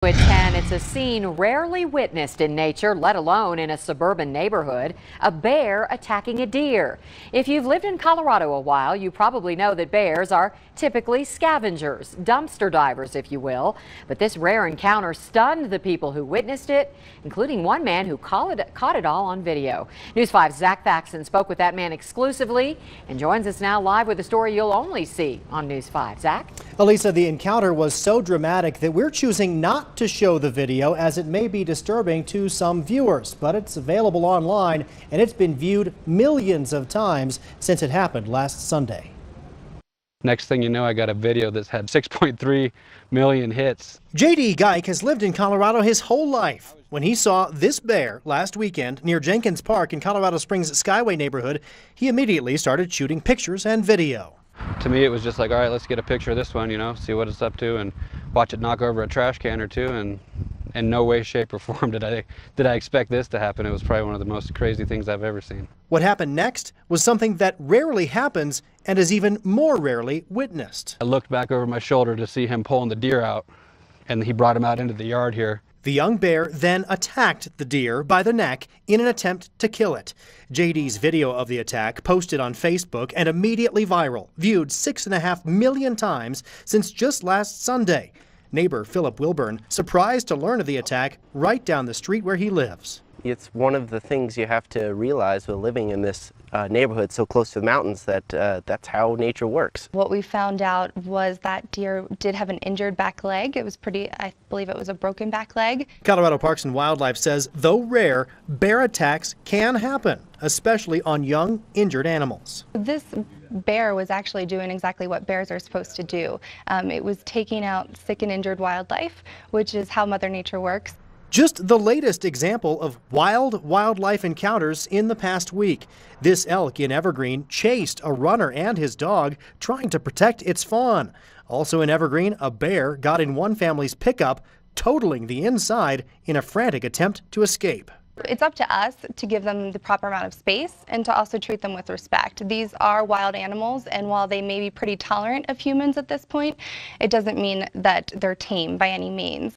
At 10, it's a scene rarely witnessed in nature, let alone in a suburban neighborhood. A bear attacking a deer. If you've lived in Colorado a while, you probably know that bears are typically scavengers, dumpster divers, if you will. But this rare encounter stunned the people who witnessed it, including one man who caught it all on video. News 5's Zach Faxon spoke with that man exclusively and joins us now live with a story you'll only see on News 5. Zach? Elisa, the encounter was so dramatic that we're choosing not to show the video as it may be disturbing to some viewers, but it's available online and it's been viewed millions of times since it happened last Sunday. Next thing you know, I got a video that's had 6.3 million hits. J.D. Geik has lived in Colorado his whole life. When he saw this bear last weekend near Jenkins Park in Colorado Springs Skyway neighborhood, he immediately started shooting pictures and video. To me, it was just like, all right, let's get a picture of this one, see what it's up to and watch it knock over a trash can or two. And in no way, shape, or form did I expect this to happen. It was probably one of the most crazy things I've ever seen. What happened next was something that rarely happens and is even more rarely witnessed. I looked back over my shoulder to see him pulling the deer out, and he brought him out into the yard here. The young bear then attacked the deer by the neck in an attempt to kill it. JD's video of the attack posted on Facebook and immediately viral, viewed 6.5 million times since just last Sunday. Neighbor Philip Wilburn surprised to learn of the attack right down the street where he lives. It's one of the things you have to realize with living in this neighborhood so close to the mountains that that's how nature works. What we found out was that deer did have an injured back leg. It was I believe it was a broken back leg. Colorado Parks and Wildlife says, though rare, bear attacks can happen, especially on young, injured animals. This bear was actually doing exactly what bears are supposed to do. It was taking out sick and injured wildlife, which is how Mother Nature works. Just the latest example of wildlife encounters in the past week. This elk in Evergreen chased a runner and his dog, trying to protect its fawn. Also in Evergreen, a bear got in one family's pickup, totaling the inside in a frantic attempt to escape. It's up to us to give them the proper amount of space and to also treat them with respect. These are wild animals, and while they may be pretty tolerant of humans at this point, it doesn't mean that they're tame by any means.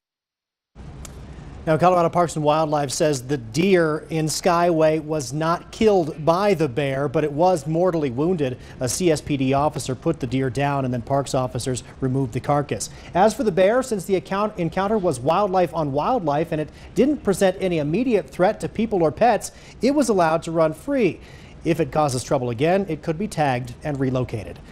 Now, Colorado Parks and Wildlife says the deer in Skyway was not killed by the bear, but it was mortally wounded. A CSPD officer put the deer down, and then parks officers removed the carcass. As for the bear, since the encounter was wildlife on wildlife and it didn't present any immediate threat to people or pets, it was allowed to run free. If it causes trouble again, it could be tagged and relocated.